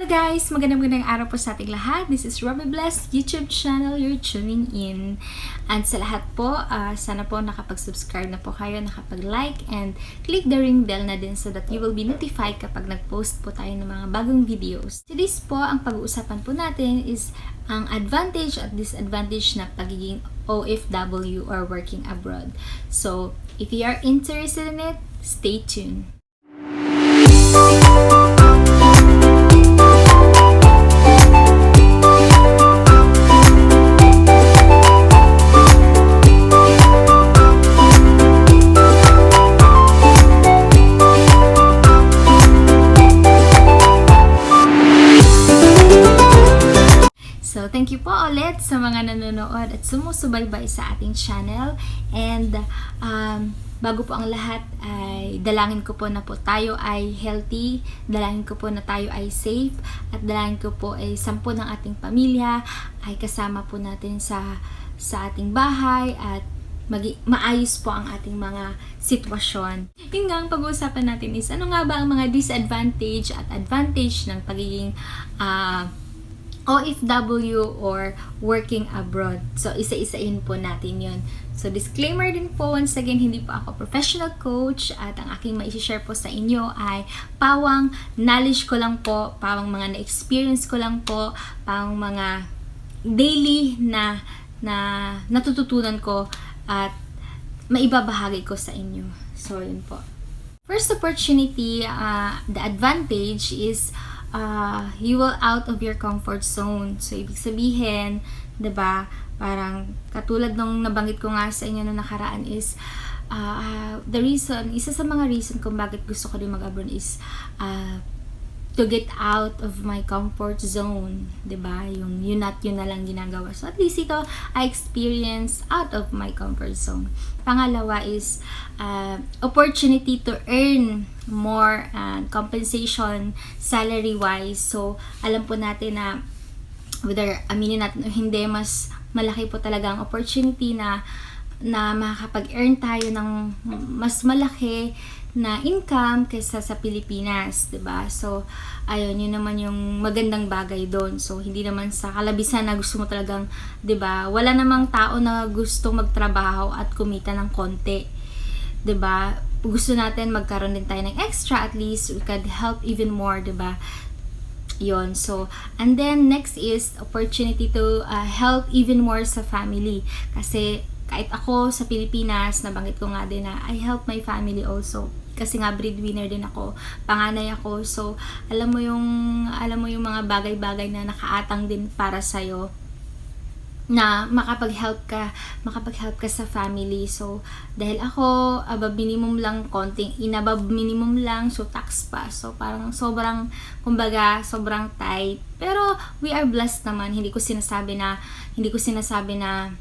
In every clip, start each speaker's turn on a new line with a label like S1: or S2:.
S1: Hello guys! Magandang araw po sa ating lahat. This is Robbie Bless YouTube channel. You're tuning in. And sa lahat po, sana po nakapag-subscribe na po kayo, nakapag-like, and click the ring bell na din so that you will be notified kapag nag-post po tayo ng mga bagong videos. Today's po, ang pag-uusapan po natin is ang advantage at disadvantage na pagiging OFW or working abroad. So, if you are interested in it, stay tuned. So, thank you po ulit sa mga nanonood at sumusubaybay sa ating channel. And bago po ang lahat, ay dalangin ko po na po tayo ay healthy, dalangin ko po na tayo ay safe, at dalangin ko po ay 10 ng ating pamilya ay kasama po natin sa ating bahay at maayos po ang ating mga sitwasyon. Yung nga ang pag-uusapan natin is ano nga ba ang mga disadvantage at advantage ng pagiging OFW or working abroad. So, isa-isain po natin yun. So, disclaimer din po, once again, hindi po ako professional coach at ang aking mai-share po sa inyo ay pawang knowledge ko lang po, pawang mga na-experience ko lang po, pawang mga daily na natututunan ko at maibabahagi ko sa inyo. So, yun po. First opportunity, the advantage is you will out of your comfort zone. So, ibig sabihin, 'di ba, parang katulad nung nabanggit ko nga sa inyo nung nakaraan is isa sa mga reason kung bakit gusto ko din mag-abroad is to get out of my comfort zone, 'di ba? Yung yun na lang ginagawa. So, at least ito, I experience out of my comfort zone. Pangalawa is opportunity to earn more compensation salary-wise. So, alam po natin na whether aminin natin o hindi, mas malaki po talaga ang opportunity na makakapag-earn tayo ng mas malaki na income kaysa sa Pilipinas, 'di ba? So, ayun, yun naman yung magandang bagay doon. So, hindi naman sa kalabisan na gusto mo talagang, 'di ba? Wala namang tao na gusto magtrabaho at kumita ng konti, 'di ba? Gusto natin magkaroon din tayo ng extra, at least we could help even more, 'di ba? Yon. So, and then next is opportunity to help even more sa family. Kasi kahit ako sa Pilipinas, nabanggit ko nga din na I help my family also. Kasi nga breadwinner din ako, panganay ako. So, alam mo yung mga bagay-bagay na nakaatang din para sa'yo na makapag-help ka sa family. So, dahil ako, above minimum lang, inabove minimum lang, so tax pa. So, parang sobrang tight. Pero, we are blessed naman. Hindi ko sinasabi na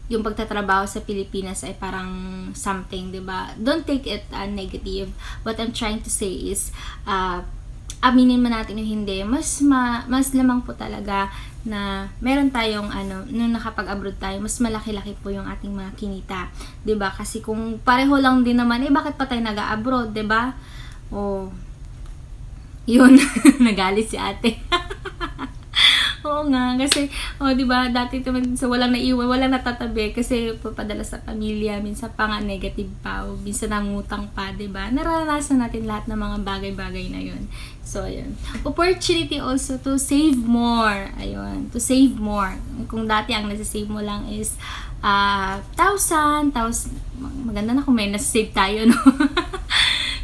S1: yung pagtatrabaho sa Pilipinas ay parang something, 'di ba? Don't take it negative. What I'm trying to say is aminin man natin o hindi, mas lamang po talaga na meron tayong nung nakapag-abroad tayo, mas malaki-laki po yung ating mga kinita, 'di ba? Kasi kung pareho lang din naman, bakit pa tayo nag-abroad, 'di ba? Oh. Yun, nagalit si ate. Oo nga, kasi, di ba, dati so walang naiwan, walang natatabi, kasi papadala sa pamilya, minsan pa nga negative pa, o minsan nangutang pa, di ba? Naranasan natin lahat ng mga bagay-bagay na yun. So, ayun. Opportunity also to save more. Ayun, to save more. Kung dati ang nasa-save mo lang is 1,000, maganda na kung may nasa-save tayo, no?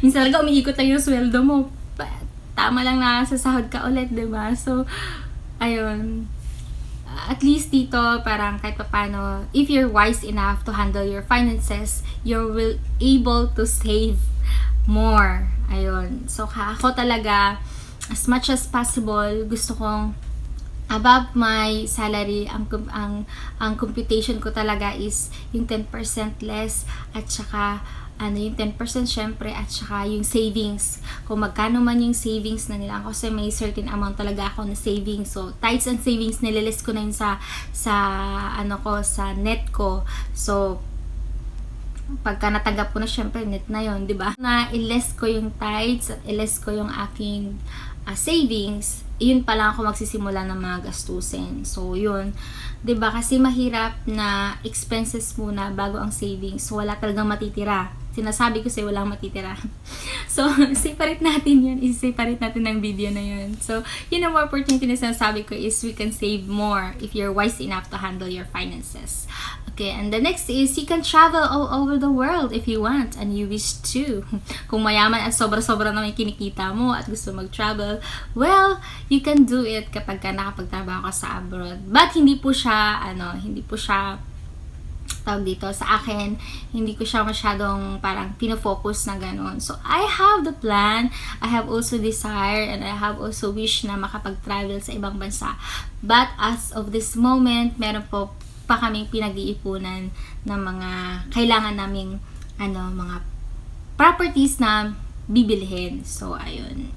S1: Minsan talaga umiikot tayo yung sweldo mo. Tama lang na sasahod ka ulit, di ba? So, ayun, at least dito, parang kahit paano, if you're wise enough to handle your finances, you're able to save more. Ayun. So, ako talaga, as much as possible, gusto kong above my salary, ang computation ko talaga is yung 10% less, at saka yung 10% syempre, at saka yung savings. Kung magkano man yung savings na nila, kasi may certain amount talaga ako na savings. So, tithes and savings, nililist ko na yun sa net ko. So, pagka natanggap ko na, syempre net na yon, di ba? Na i-less ko yung tithes at i-less ko yung aking savings, yun pa lang ako magsisimula ng mga gastusin. So, yun. 'Di ba? Kasi mahirap na expenses muna bago ang savings. So, wala talagang matitira. Sinasabi ko sa'yo, walang matitira. So, separate natin yun. I-separate natin ng video na yun. So, yun ang opportunity na sinasabi ko is we can save more if you're wise enough to handle your finances. Okay, and the next is you can travel all over the world if you want and you wish to. Kung mayaman at sobra-sobra na may kinikita mo at gusto mag-travel, well, you can do it kapag ka nakapagtrabaho ka sa abroad. But hindi po siya tawag dito, sa akin, hindi ko siya masyadong parang pinofocus na ganun. So, I have the plan, I have also desire, and I have also wish na makapag-travel sa ibang bansa. But as of this moment, meron po pa kaming pinag-iipunan ng mga kailangan naming mga properties na bibilhin. So, ayun.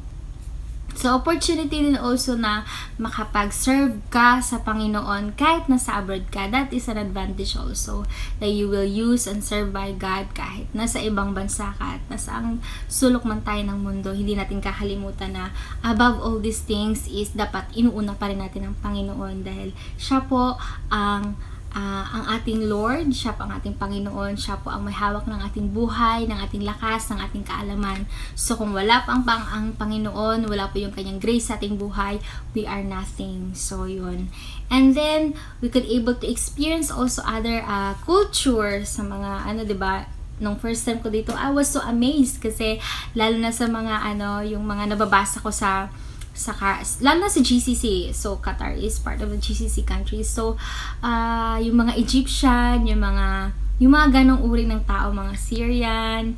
S1: So, opportunity din also na makapag-serve ka sa Panginoon kahit nasa abroad ka. That is an advantage also that you will use and serve by God kahit nasa ibang bansa ka at nasa ang sulok man tayo ng mundo. Hindi natin kakalimutan na above all these things is dapat inuuna pa rin natin ang Panginoon dahil siya po ang ating Lord, siya po ang ating Panginoon, siya po ang may hawak ng ating buhay, ng ating lakas, ng ating kaalaman. So kung wala pa ang Panginoon, wala po yung kanyang grace sa ating buhay, we are nothing. So yun. And then we could able to experience also other cultures sa mga diba? Nung first time ko dito, I was so amazed kasi lalo na sa mga yung mga nababasa ko lalo na sa GCC. So, Qatar is part of the GCC countries. So, yung mga Egyptian, yung mga ganong uri ng tao, mga Syrian,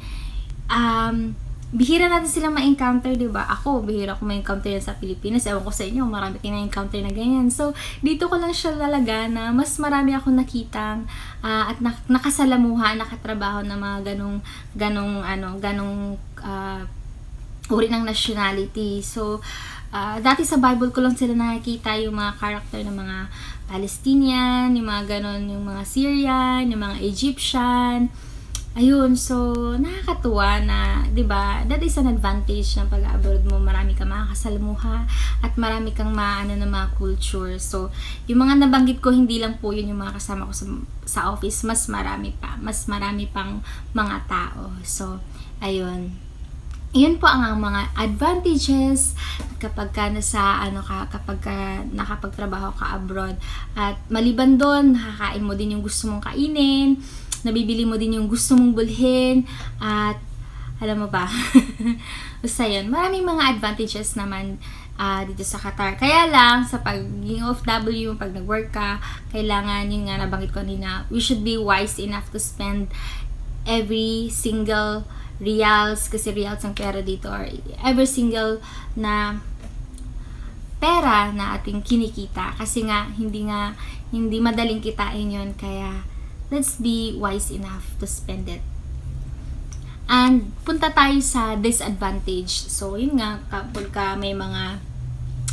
S1: bihira natin silang ma-encounter, diba? Ako, bihira ko ma-encounter yan sa Pilipinas. Ewan ko sa inyo, marami kayo na-encounter na ganyan. So, dito ko lang siya lalaga na mas marami akong nakitang at nakasalamuha, nakatrabaho na mga ganong uri ng nationality. So, dati sa Bible ko lang sila nakikita yung mga character ng mga Palestinian, yung mga ganon, yung mga Syrian, yung mga Egyptian. Ayun, so nakakatuwa na, 'di ba? That is an advantage ng pag-abroad mo. Marami kang makakasalamuha at marami kang ng mga culture. So, yung mga nabanggit ko hindi lang po 'yun yung mga kasama ko sa office, mas marami pang mga tao. So, ayun. Iyon po ang mga advantages kapag ka nakapagtrabaho ka abroad. At maliban doon, nakakain mo din yung gusto mong kainin, nabibili mo din yung gusto mong bulhin, at alam mo ba, basta yun, maraming mga advantages naman dito sa Qatar. Kaya lang, sa pagiging OFW, pag nag-work ka, kailangan, yun nga nabanggit ko kanina, we should be wise enough to spend every single reals, kasi reals ang pera dito, or every single na pera na ating kinikita, kasi nga hindi madaling kitain yun, kaya let's be wise enough to spend it. And punta tayo sa disadvantage. So yun nga, kapag may mga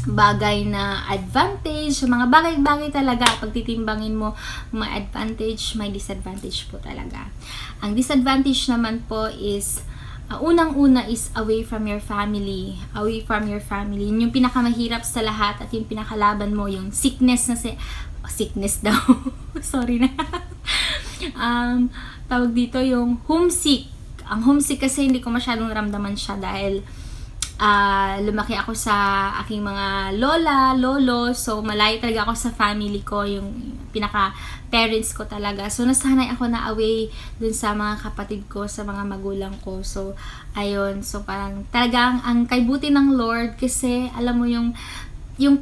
S1: bagay na advantage, mga bagay-bagay talaga, pag titimbangin mo, may advantage, may disadvantage po talaga. Ang disadvantage naman po is, unang-una is away from your family. Away from your family. Yung pinakamahirap sa lahat at yung pinakalaban mo, yung sickness daw. Sorry na. Tawag dito yung homesick. Ang homesick kasi hindi ko masyadong ramdaman siya dahil lumaki ako sa aking mga lola, lolo, so malayo talaga ako sa family ko, yung pinaka-parents ko talaga. So, nasanay ako na away dun sa mga kapatid ko, sa mga magulang ko. So, ayun. So, parang talagang ang kaibuti ng Lord kasi, alam mo yung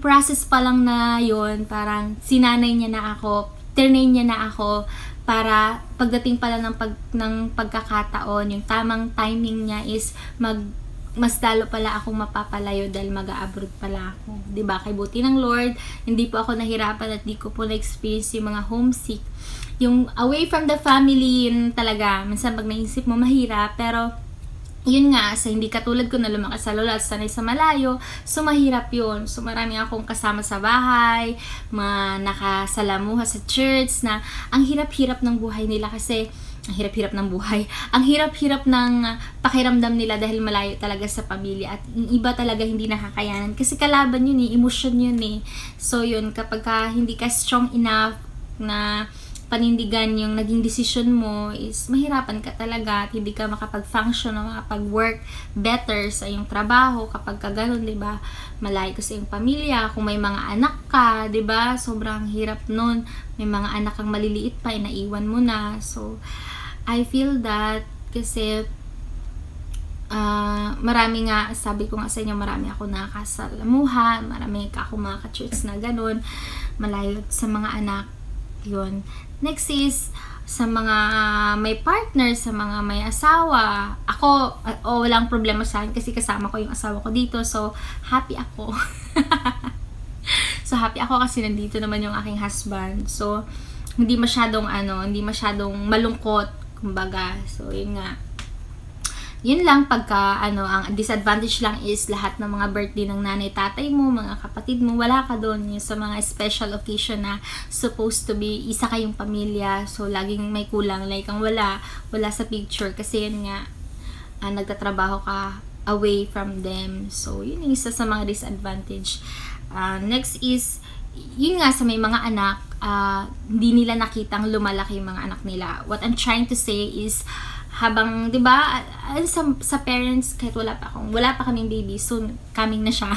S1: process pa lang na yun, parang sinanay niya na ako, tinay niya na ako, para pagdating pala ng pagkakataon, yung tamang timing niya is mas lalo pala akong mapapalayo dahil mag-a-abroad pala ako. 'Di ba? Kay buti ng Lord, hindi po ako nahirapan at di ko po na-experience yung mga homesick. Yung away from the family, yun talaga. Minsan pag naisip mo mahirap, pero yun nga, sa hindi katulad ko na lumakas sa lola at sanay sa malayo, so mahirap yun. So marami akong kasama sa bahay, nakasalamuha sa church, na ang hirap-hirap ng buhay nila kasi ang hirap-hirap ng buhay. Ang hirap-hirap ng pakiramdam nila dahil malayo talaga sa pamilya. At yung iba talaga hindi nakakayanan. Kasi kalaban yun eh, emosyon yun eh. So yun, kapag hindi ka strong enough na panindigan yung naging decision mo, is mahirapan ka talaga at hindi ka makapag-function o makapag-work better sa iyong trabaho kapag ka ganun, diba? Malayo ka sa iyong pamilya, kung may mga anak ka, diba? Sobrang hirap nun. May mga anak kang maliliit pa, naiwan mo na. So, I feel that kasi marami nga, sabi ko nga sa inyo, marami ako nakasalamuhan, marami ako mga ka-church na ganun, malayo sa mga anak, yun. Next is, sa mga may partner, sa mga may asawa, ako, walang problema sa akin kasi kasama ko yung asawa ko dito, so happy ako. So happy ako kasi nandito naman yung aking husband, so hindi masyadong malungkot, kumbaga. So yun nga, yun lang, pagka ang disadvantage lang is lahat ng mga birthday ng nanay, tatay mo, mga kapatid mo, wala ka doon. Yung sa mga special occasion na supposed to be isa kayong pamilya, so laging may kulang, like ang wala sa picture kasi yun nga, nagtatrabaho ka away from them. So yun yung isa sa mga disadvantage. Next is, yun nga, sa may mga anak, hindi nila nakitang lumalaki yung mga anak nila. What I'm trying to say is, habang, di ba, sa parents, kahit wala pa kaming baby, soon coming na siya.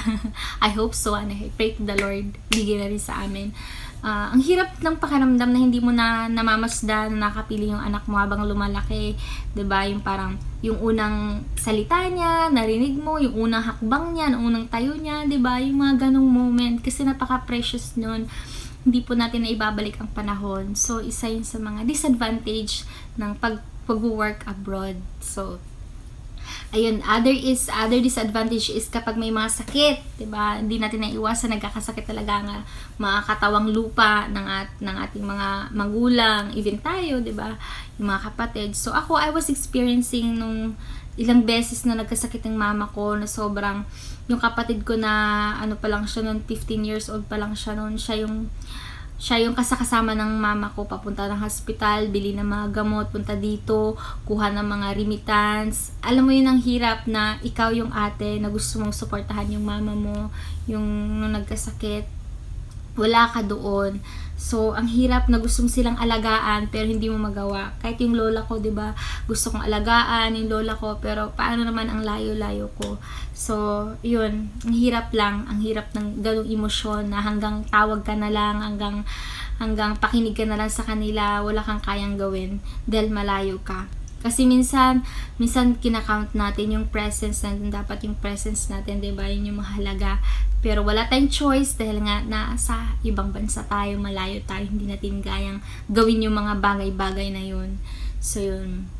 S1: I hope so, and I pray to the Lord, bigyan na rin sa amin. Ang hirap ng pakiramdam na hindi mo na namamasdan, nakapili yung anak mo habang lumalaki, di ba? Yung parang, yung unang salita niya, narinig mo, yung unang hakbang niya, yung unang tayo niya, di ba? Yung mga ganong moment, kasi napaka-precious nun. Hindi po natin na ibabalik ang panahon. So, isa yun sa mga disadvantage ng pag-work abroad. So, ayun, other disadvantage is kapag may mga sakit, 'di ba? Hindi natin naiwasan, nagkakasakit talaga nga mga katawang lupa ng ating mga magulang, even tayo, 'di ba? Yung mga kapatid. So ako, I was experiencing nung ilang beses na nagkasakit ng mama ko, na sobrang, yung kapatid ko na pa lang siya noon, 15 years old pa lang siya noon, siya yung kasama ng mama ko papunta ng hospital, bili ng mga gamot, punta dito, kuha ng mga remittance. Alam mo yun, ang hirap na ikaw yung ate na gusto mong suportahan yung mama mo, yung nung nagkasakit, wala ka doon. So, ang hirap na gusto mo silang alagaan pero hindi mo magawa. Kahit yung lola ko, 'di ba? Gusto kong alagaan yung lola ko, pero paano naman ang layo-layo ko. So, 'yun, ang hirap ng ganung emosyon na hanggang tawag ka na lang, hanggang pakinig ka na lang sa kanila, wala kang kayang gawin dahil malayo ka. Kasi minsan kinakount natin yung presence natin, dapat yung presence natin, 'di ba? Yun yung mahalaga. Pero wala tayong choice dahil nga nasa ibang bansa tayo, malayo tayo, hindi natin kayang gawin yung mga bagay-bagay na yun. So yun.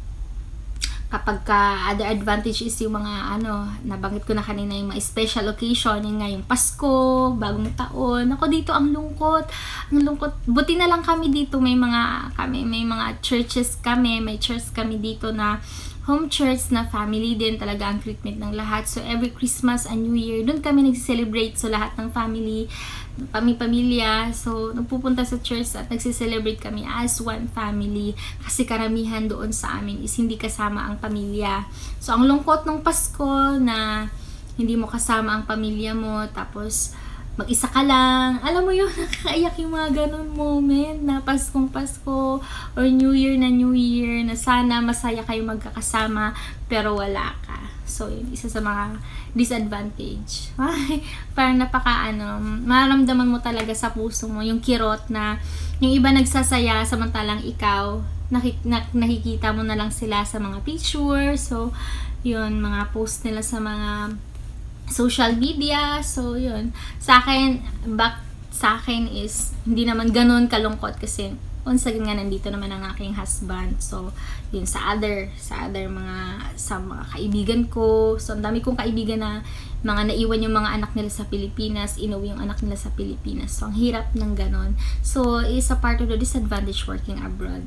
S1: Kapag other advantage is yung mga nabanggit ko na kanina, yung mga special occasion, yung nga yung Pasko, bagong taon. Ako dito ang lungkot. Buti na lang kami dito, may mga churches kami, may church kami dito na home church na family din talaga ang treatment ng lahat. So every Christmas and New Year, doon kami nag-celebrate. So lahat ng pamilya, so nagpupunta sa church at nagse-celebrate kami as one family, kasi karamihan doon sa amin is hindi kasama ang pamilya. So ang lungkot ng Pasko na hindi mo kasama ang pamilya mo, tapos mag-isa ka lang. Alam mo yun, nakakaiyak yung mga ganun moment na Paskong Pasko or New Year na sana masaya kayo magkakasama pero wala ka. So yun, isa sa mga disadvantage. Ay, parang maramdaman mo talaga sa puso mo yung kirot na yung iba nagsasaya samantalang ikaw nakikita mo na lang sila sa mga picture. So yun, mga post nila sa mga social media. So yun, sa akin is hindi naman ganun kalungkot kasi once again nga nandito naman ang aking husband. So yun, sa mga kaibigan ko, so ang dami kong kaibigan na mga naiwan yung mga anak nila sa Pilipinas, inuwi yung anak nila sa Pilipinas. So ang hirap ng ganun. So is a part of the disadvantage working abroad.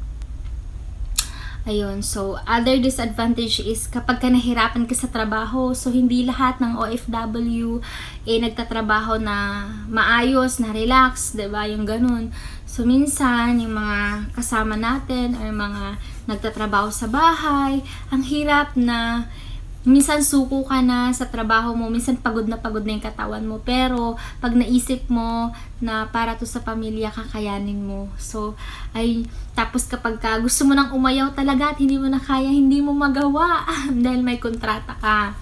S1: Ayun, so other disadvantage is kapag ka nahirapan ka sa trabaho, so hindi lahat ng OFW nagtatrabaho na maayos, na relax, 'di ba? Yung ganun. So minsan yung mga kasama natin or mga nagtatrabaho sa bahay, ang hirap na minsan suko ka na sa trabaho mo, minsan pagod na yung katawan mo, pero pag naisip mo na para to sa pamilya, kakayanin mo. So, tapos kapag ka gusto mo nang umayaw talaga at hindi mo na kaya, hindi mo magawa dahil may kontrata ka.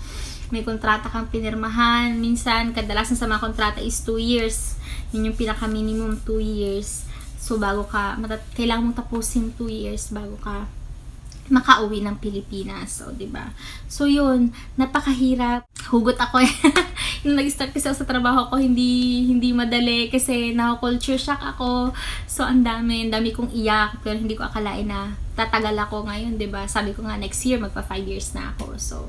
S1: May kontrata kang pinirmahan. Minsan, kadalasan sa mga kontrata is 2 years. Yun yung pinaka-minimum 2 years. So, kailangan mong tapusin 2 years bago ka makauwi ng Pilipinas. So, 'di ba? So, 'yun, napakahirap. Hugot ako eh. Nung nag-start kasi ako sa trabaho ko, hindi madali kasi na-culture shock ako. So, ang dami kong iyak, pero hindi ko akalain na tatagal ako ngayon, 'di ba? Sabi ko nga next year magpa 5 years na ako. So,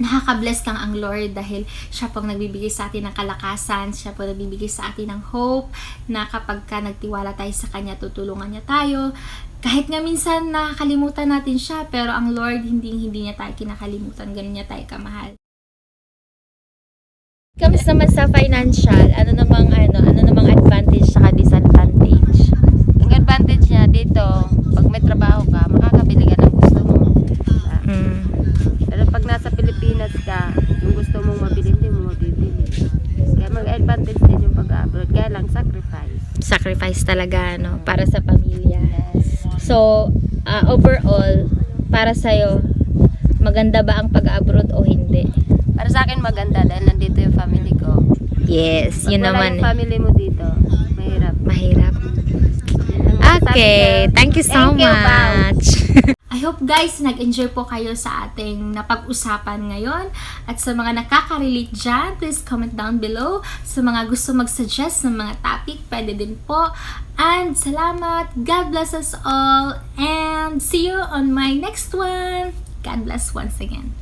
S1: nakaka-bless lang ang Lord dahil siya pong nagbibigay sa atin ng kalakasan, siya pong nagbibigay sa atin ng hope na kapag ka nagtiwala tayo sa Kanya, tutulungan niya tayo. Kahit nga minsan nakakalimutan natin siya, pero ang Lord hindi niya tayo kinakalimutan, ganun niya tayo kamahal. Comes naman sa financial, ano namang advantage sa disadvantage?
S2: Ang advantage niya dito, pag may trabaho ka, makakabili ka ng gusto mo. Pero pag nasa Pilipinas ka, yung gusto mong mabili, hindi mo mabibili. Kaya mag-advantage din yung pag-abroad. Kaya lang,
S1: Sacrifice talaga, no? Para sa pamilya. So, overall, para sa'yo, maganda ba ang pag-abroad o hindi?
S2: para sa akin maganda dahil nandito yung family ko.
S1: Yes,
S2: Pag
S1: yun
S2: wala
S1: naman.
S2: yung family mo dito, mahirap.
S1: Mahirap.
S2: Ang
S1: Okay, thank you so
S2: Thank you, Pao.
S1: much. I hope guys, nag-enjoy po kayo sa ating napag-usapan ngayon. At sa mga nakaka-relate dyan, please comment down below. Sa mga gusto mag-suggest ng mga topic, pwede din po. And salamat. God bless us all. And see you on my next one. God bless once again.